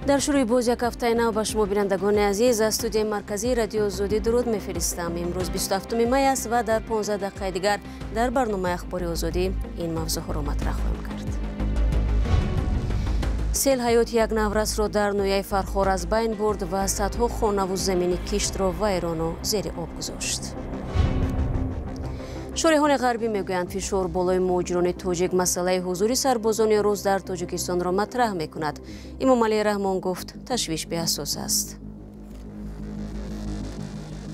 در شروع باز یک هفته نو به شما بینندگان عزیز از استودیوی مرکزی رادیو آزادی درود میفرستم. امروز 27 می است و در 15 دقیقه دیگر در برنامه اخبار آزادی این موضوع را مطرح خواهیم کرد. سیل حیات یک نورس را در نویه فرخار از بین برد و صدها خانه و زمین کشت را ویران و زیر آب گذاشت. شارحان غربی میگویند فشار بالای مهاجران تاجیک مسئله حضور سربازان روز در تاجیکستان را مطرح میکند. امام علی رحمان گفت تشویش به اساس است.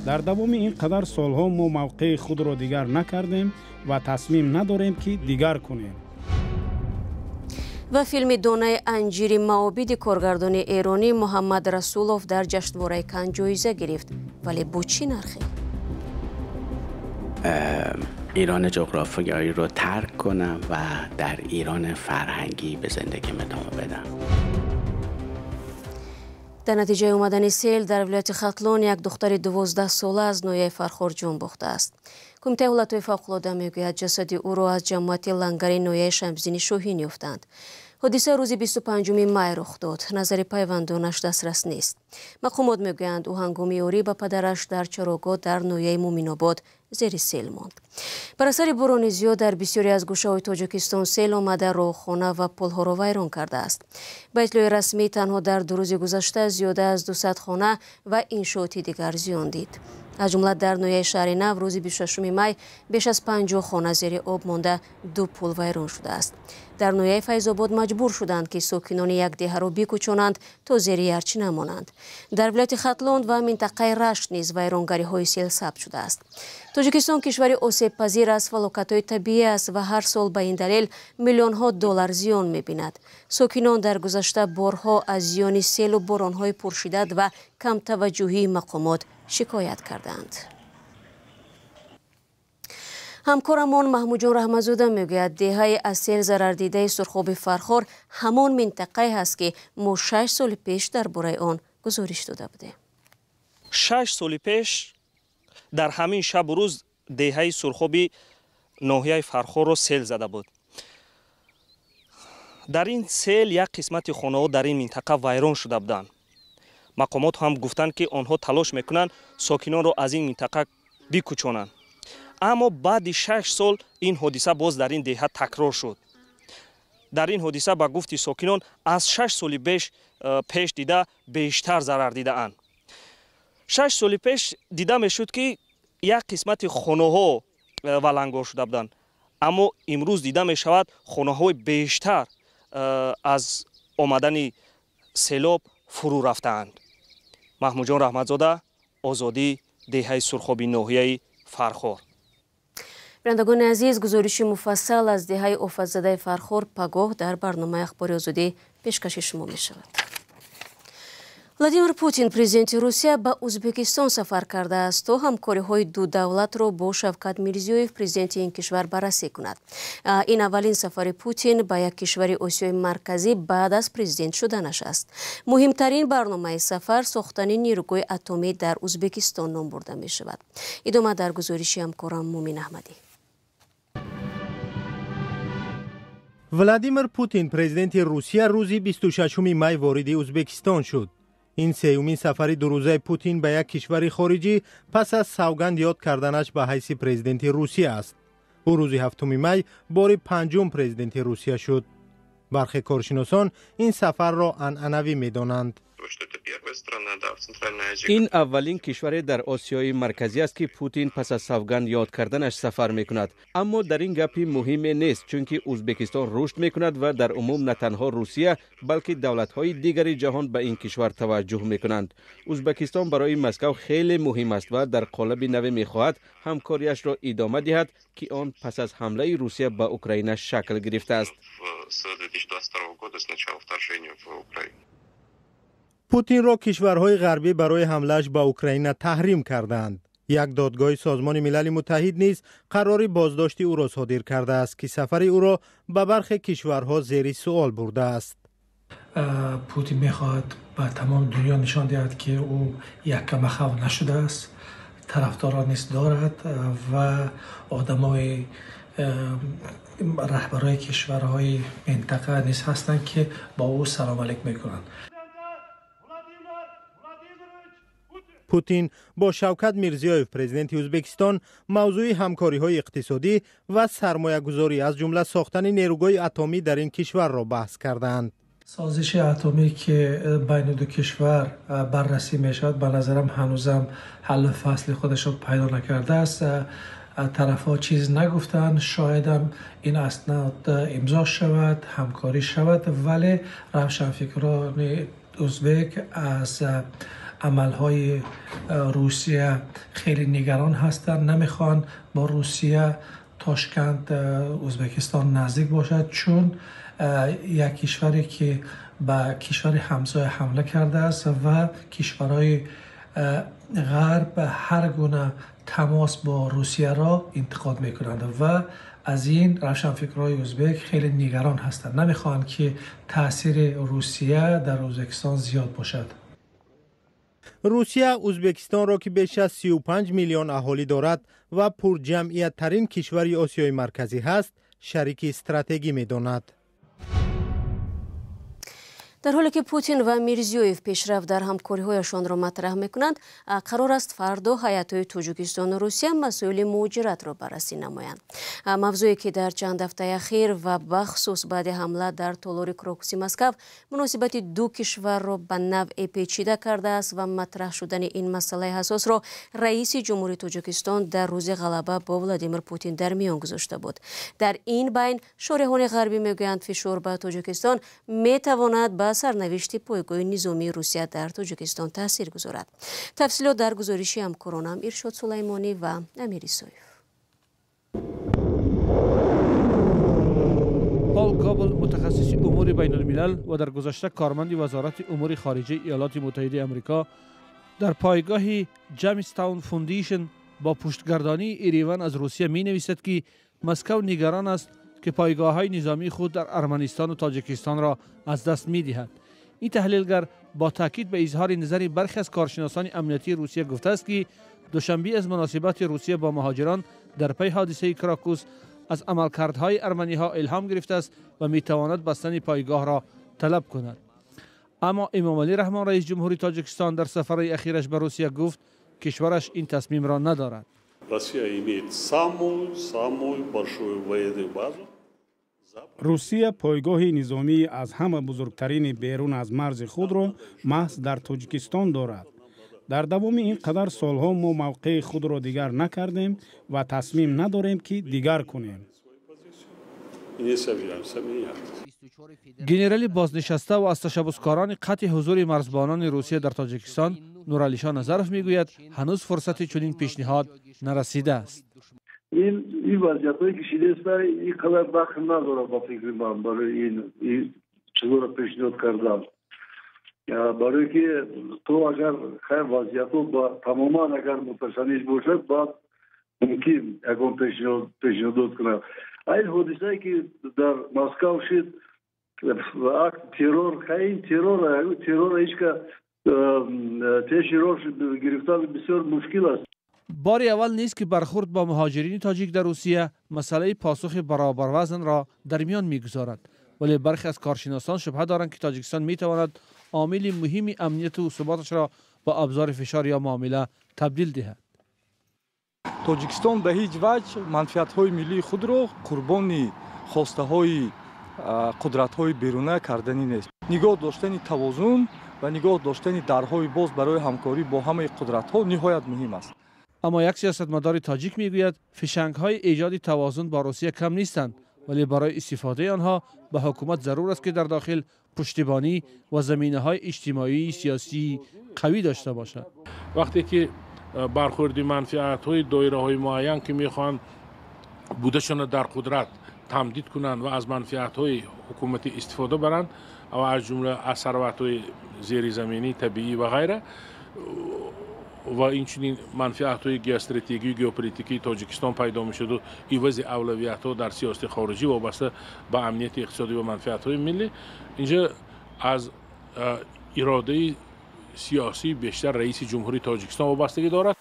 در دوام این قدر سالها ما موقع خود را دیگر نکردیم و تصمیم نداریم که دیگر کنیم. و فیلم دانه انجیر معابد کارگردان ایرانی محمد رسولوف در جشنواره کن جایزه گرفت، ولی با چی نرخی؟ ایران جغرافیایی رو ترک کنم و در ایران فرهنگی به زندگیم ادامه بدم. در نتیجه اومدن سیل در ولایت ختلان یک دختر 12 ساله از نویه فرخار جان باخته است. کمیته حالتهای فوق‌العاده میگوید جسد او را از جمعیت لنگر نویه شمزین شاهین یافتند. حادثه روز 25 می رخ داد. نظر پیوندانش دسترس نیست. مقامات میگویند او هنگام یاری به پدرش در چراگاه در نویه مومین‌آباد زیر سیل ماند. بر اثر باران زیاد در بسیاری از گوشه‌های تاجیکستان سیل آمده راهخانه و پل‌ها را ویران کرده است. به اطلاع رسمی تنها در 2 روز گذشته زیاده از 200 خانه و انشاءات دیگر زیان دید. از جمله در نویه شهر نو روز 26 می بیش از 50 خانه زیر آب مانده 2 پل ویران شده است. در نویه فیض‌آباد مجبور شدند که ساکنان یک دهه را بکوچانند تا زیر یرچی نمانند. در ولایت ختلان و منطقه رشت نیز ویرانگری‌های سیل ثبت شده است. تاجیکستان کشوری آسیب پذیر از فلاکت‌های طبیعی است و هر سال به این دلیل میلیون‌ها دلار زیان می‌بیند. ساکنان در گذشته بارها از زیان سیل و باران‌های پرشدت و کم توجهی مقامات شکایت کردند. همکارمان محمود جان رحمت‌زاده میگوید دهه از سیل ضرر دیده سرخاب فرخار همان منطقه است که ما 6 سال پیش درباره آن گزارش داده بودیم. 6 سال پیش در همین شب و روز دهه سرخاب ناحیه فرخار را سیل زده بود. در این سیل یک قسمت خانه‌ها در این منطقه ویران شده بودند. مقامات هم گفتند که آنها تلاش میکنند ساکنان را از این منطقه بکوچانند. اما بعد 6 سال این حادثه باز در این دهه تکرار شد. در این حادثه با گفت ساکنان از 6 سال پیش دیده بیشتر ضرر دیده اند. 6 سال پیش دیده میشد که یک قسمت خانه ها ولنگار شده بودند، اما امروز دیده می شود خانه های بیشتر از آمدن سیلاب فرو رفتند. محمود جان رحمت‌زاده، آزادی، دهه سرخاب ناحیه فرخار. بینندگان عزیز، گزارش مفصل از دهه آفت‌زده فرخار پگاه در برنامه اخبار آزادی پیشکش شما می شود. ولادیمیر پوتین پرزیدنت روسیه به ازبکستان سفر کرده است تا همکاری‌های دو دولت را با شوکت میرزیویف پرزیدنت این کشور بررسی کند. این اولین سفر پوتین به یک کشور آسیای مرکزی بعد از پرزیدنت شدنش است. مهمترین برنامه سفر ساختن نیروگاه اتمی در ازبکستان نام برده می شود. ادامه در گزارش همکارم مومین احمدی. ولادیمیر پوتین پرزیدنت روسیه روز 26 می وارد ازبکستان شد. این سومین سفر 2 روزه پوتین به یک کشور خارجی پس از سوگند یاد کردنش به حیث پرزیدنت روسیه است. او روز 7 می بار 5 پرزیدنت روسیه شد. برخی کارشناسان این سفر را عنعنوی می‌دانند. این اولین کشور در آسیای مرکزی است که پوتین پس از سوگند یاد کردنش سفر میکند. اما در این گپی مهم نیست، چون که ازبکستان رشد میکند و در عموم نه تنها روسیه بلکه دولت‌های دیگر جهان به این کشور توجه میکنند. ازبکستان برای مسکو خیلی مهم است و در قالب نو میخواهد همکاریش را ادامه دهد که آن پس از حمله روسیه به اوکراین شکل گرفته است. پوتین را کشورهای غربی برای حمله‌اش به اوکراین تحریم کردند. یک دادگاه سازمان ملل متحد نیز قرار بازداشت او را صادر کرده است که سفر او را به برخی کشورها زیر سوال برده است. پوتین می‌خواهد به تمام دنیا نشان دهد که او یک کمخو نشده است، طرفداران نیز دارد و آدمای رهبرای کشورهای منطقه نیز هستند که با او سلام علیک میکنند. پوتین با شوکت میرزیویف پرزیدنت ازبکستان موضوع همکاری‌های اقتصادی و سرمایه‌گذاری از جمله ساختن نیروگاه اتمی در این کشور را بحث کردند. سازش اتمی که بین دو کشور بررسی میشد به نظرم هنوزم حل فصل خودش را پیدا نکرده است. طرف‌ها چیز نگفتن، شاید هم این اسناد امضا شود، همکاری شود، ولی روشنفکران ازبک از عملهای روسیه خیلی نگران هستند. نمیخوان با روسیه تاشکند ازبکستان نزدیک باشد، چون یک کشوری که به کشور همسایه حمله کرده است و کشورهای غرب هر گونه تماس با روسیه را انتقاد میکنند و از این روشنفکرهای ازبک خیلی نگران هستند. نمیخوان که تاثیر روسیه در ازبکستان زیاد باشد. روسیه ازبکستان را که بیش از 35 میلیون اهالی دارد و پرجمعیت ترین کشور آسیای مرکزی هست، شریک استراتژی می‌داند. در حالی که پوتین و میرزیویف پیشرفت در همکاری‌هایشان را مطرح می‌کنند، قرار است فردا هیئت‌های تاجیکستان و روسیه مسائل مهاجرت را بررسی نمایند. موضوعی که در چند هفته اخیر و بخصوص بعد حمله در تالار کراکوسی مسکو مناسبت دو کشور را به نوعی پیچیده کرده است و مطرح شدن این مسئله حساس را رئیس جمهوری تاجیکستان در روز غلبه با ولادیمیر پوتین در میان گذاشته بود. در این بین شارحان غربی میگویند فشار بر تاجیکستان میتواند به سرنوشت پایگاه نظامی روسیه در تاجیکستان تاثیر گذارد. تفصیلات در گزارشی همکارانم ارشاد سلیمانی و امیر سویف. پال کابل متخصص امور بین الملل و در گذشته کارمند وزارت امور خارجه ایالات متحده آمریکا در پایگاه جیمستاون فوندیشن با پشتگردانی ایریون از روسیه می نویسد که مسکو نگران است که پایگاه‌های نظامی خود در ارمنستان و تاجیکستان را از دست می‌دهد. این تحلیلگر با تاکید به اظهار نظر برخی از کارشناسان امنیتی روسیه گفته است که دوشنبه از مناسبات روسیه با مهاجران در پی حادثه کراکوس از عملکردهای ارمنی‌ها الهام گرفته است و می‌تواند بستن پایگاه را طلب کند. اما امامعلی رحمان رئیس جمهوری تاجیکستان در سفر اخیرش به روسیه گفت کشورش این تصمیم را ندارد. روسیه پایگاه نظامی از همه بزرگترین بیرون از مرز خود را محض در تاجیکستان دارد. در دوام این قدر سالها ما موقع خود را دیگر نکردیم و تصمیم نداریم که دیگر کنیم. گنرال بازنشسته و از تشبثکاران قطع حضور مرزبانان روسیه در تاجیکستان نورعلی شاه نظرف میگوید هنوز فرصت چنین پیشنهاد نرسیده است. این وضعیت‌هایی که شده است این قدر وقت نداره با فکر من برای این چیزا را پیشنهاد کردن. برای که تو اگر خیر وضعیت‌ها با تماما اگر متشنج باشد بعد ممکن اگر پیشنهاد کنم. این حادثه‌ای که در مسکو شد ترور خیلی ترور هیچ که تشریح گرفتن بسیار مشکل است. بار اول نیست که برخورد با مهاجرین تاجیک در روسیه مسئله پاسخ برابر وزن را در میان میگذارد، ولی برخی از کارشناسان شبهه دارند که تاجیکستان میتواند عامل مهم امنیت و ثباتش را با ابزار فشار یا معامله تبدیل دهد. تاجیکستان به هیچ وجه منفعت‌های ملی خود را قربانی خواسته‌های قدرت‌های بیرونه کردنی نیست. نگاه داشتن توازن و نگاه داشتن درهای باز برای همکاری با همه قدرت‌ها نهایت مهم است. اما یک سیاستمدار تاجیک میگوید فشنگ‌های ایجاد توازن با روسیه کم نیستند، ولی برای استفاده آنها به حکومت ضرور است که در داخل پشتیبانی و زمینه‌های اجتماعی سیاسی قوی داشته باشد. وقتی که برخورد منفعت‌های دایره‌های معین که می‌خوان بودشون در قدرت تمدید کنند و از منفعت‌های حکومتی استفاده برند و از جمله از ثروت‌های زیرزمینی طبیعی و غیره و این چنین منفعت‌های استراتژیکی ژئوپلیتیکی تاجیکستان پیدا می‌شد و عوض اولویت‌ها در سیاست خارجی وابسته به امنیت اقتصادی و منفعت‌های ملی اینجا از اراده سیاسی بیشتر رئیس جمهوری تاجیکستان وابستگی دارد.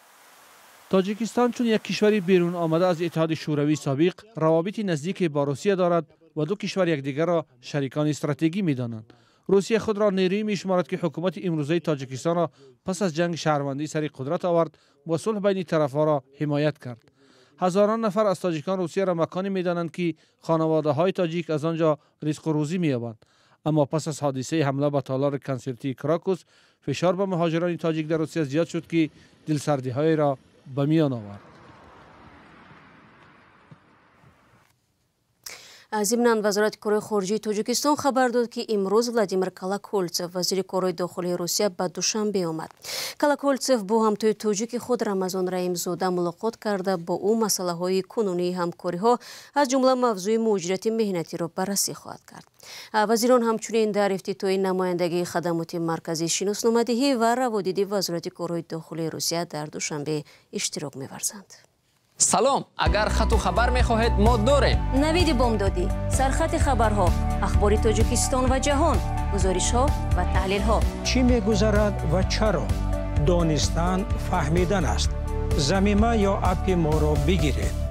تاجیکستان چون یک کشوری بیرون آمده از اتحاد شوروی سابق روابط نزدیک با روسیه دارد و دو کشور یکدیگر را شریکان استراتژیکی می‌دانند. روسیه خود را نیرویی می‌شمارد که حکومت امروزه تاجیکستان را پس از جنگ شهروندی سر قدرت آورد و صلح بین طرف‌ها را حمایت کرد. هزاران نفر از تاجیکان روسیه را مکانی می‌دانند که خانواده‌های تاجیک از آنجا رزق و روزی می‌یابند. اما پس از حادثه حمله به تالار کنسرتی کراکوس، فشار به مهاجران تاجیک در روسیه زیاد شد که دلسردی‌های را به میان آورد. ضمناً وزارت کارهای خارجه تاجیکستان خبر داد که امروز ولادیمیر کالاکولتسف وزیر کارهای داخلی روسیه به دوشنبه آمد. کالاکولتسف با همتای تاجیک خود رمضان رحیم‌زاده ملاقات کرده با او مسائل کنونی همکاری‌ها از جمله موضوع مهاجرت مهنتی را بررسی خواهد کرد. وزیران همچنین در افتتاح نمایندگی خدمات مرکزی شناسنامه‌دهی و روادید وزارت کارهای داخلی روسیه در دوشنبه اشتراک می‌ورزند. سلام، اگر خط و خبر می‌خواهید ما داریم. نوید بامدادی، سرخط خبرها، اخبار تاجیکستان و جهان، گزارش‌ها و تحلیل‌ها. چی می‌گذرد و چرا؟ دانستن فهمیدن است. زمینه یا اپ ما را بگیرید.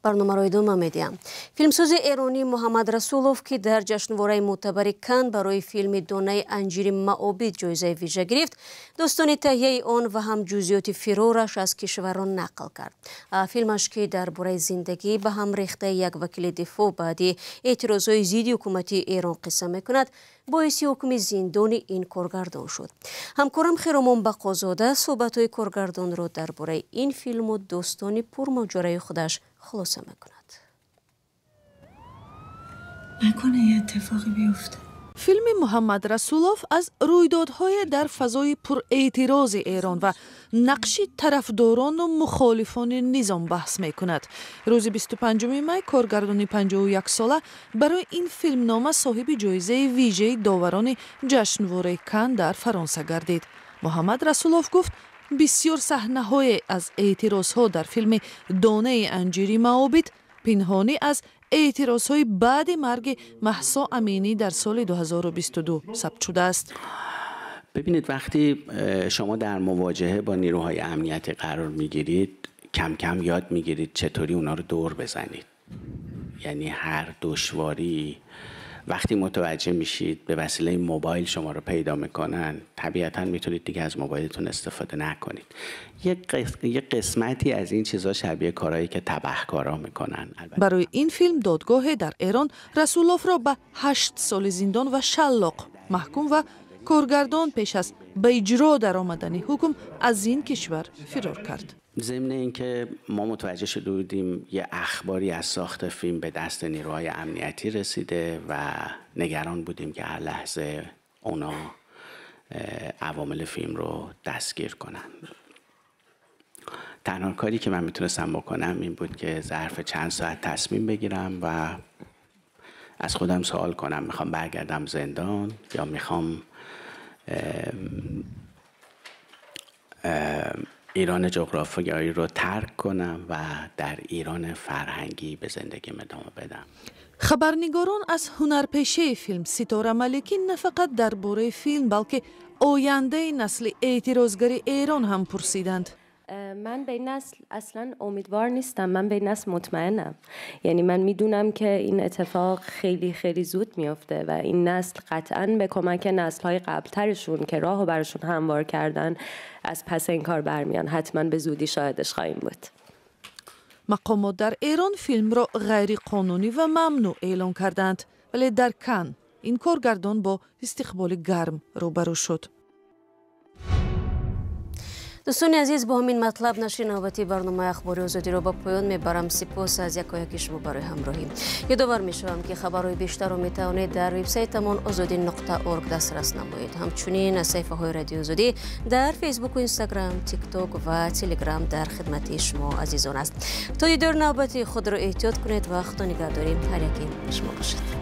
برنامه را ادامه می‌دیم. فیلمساز ایرانی محمد رسولوف که در جشنواره معتبر کن برای فیلم دانه انجیر معابد جایزه ویژه گرفت، داستان تهیه آن و هم جزئیات فرارش از کشوران نقل کرد. فیلمش که درباره زندگی به هم ریخته یک وکیل دفاع بعد اعتراضهای ضد حکومت ایران قصه می‌کند، باعث حکم زندان این کارگردان شد. همکارم خیرامان بقازاده صحبت‌های کارگردان را درباره این فیلم و داستان پرماجرای خودش خلاصه می‌کند. نکنه یه اتفاقی بیفته. فیلم محمد رسولوف از رویدادهای در فضای پر اعتراض ایران و نقش طرفداران و مخالفان نظام بحث می کند. روز 25 می کارگردان 51 ساله برای این فیلم نامه صاحب جایزه ویژه داوران جشنواره کن در فرانسه گردید. محمد رسولوف گفت بسیار صحنه‌های از اعتراضها در فیلم دانه انجیری معابد پنهانی از اعتراضهای بعد مرگ مهسا امینی در سال 2022 ثبت شده است. ببینید، وقتی شما در مواجهه با نیروهای امنیتی قرار میگیرید، کم کم یاد میگیرید چطوری اونا رو دور بزنید. یعنی هر دشواری وقتی متوجه میشید به وسیله موبایل شما رو پیدا میکنن، طبیعتا میتونید دیگه از موبایلتون استفاده نکنید. یه قسمتی از این چیزا شبیه کارهایی که تبهکارا میکنن. برای این فیلم دادگاه در ایران رسولوف را به 8 سال زندان و شلاق محکوم و کارگردان پیش از به اجرا در آمدن حکم از این کشور فرار کرد. ضمن اینکه ما متوجه شده بودیم یه اخباری از ساخت فیلم به دست نیروهای امنیتی رسیده و نگران بودیم که هر لحظه اونا عوامل فیلم رو دستگیر کنن. تنها کاری که من میتونستم بکنم این بود که ظرف چند ساعت تصمیم بگیرم و از خودم سوال کنم میخوام برگردم زندان یا میخوام ایران جغرافیایی رو ترک کنم و در ایران فرهنگی به زندگیم ادامه بدم. خبرنگاران از هنرپیشه فیلم ستاره ملکی نه فقط درباره فیلم بلکه آینده نسل اعتراضگری ایران هم پرسیدند. من به این نسل اصلا امیدوار نیستم، من به این نسل مطمئنم. یعنی من میدونم که این اتفاق خیلی خیلی زود میافته و این نسل قطعاً به کمک نسل‌های قبل‌ترشون که راهو براشون هموار کردن از پس این کار برمیان. حتما به زودی شاهدش خواهیم بود. مقامات در ایران فیلم را غیر قانونی و ممنوع اعلام کردند، ولی در کن این کارگردان با استقبال گرم روبرو شد. دوستان عزیز، با همین مطلب نشر نوبتی برنامه اخباری آزادی را به پایان میبرم. سپاس از یکایک شما برای همراهی. یادآور میشوم که خبرهای بیشتر را میتوانید در وبسایتمان azadi.org دسترس نمایید. همچنین از صفحه های رادیو آزادی در فیسبوک و اینستاگرام، تیک تاک و تلگرام در خدمت شما عزیزان است. تا دیدار نوبتی خود را احتیاط کنید و خدا نگهداری هر یکی شما باشد.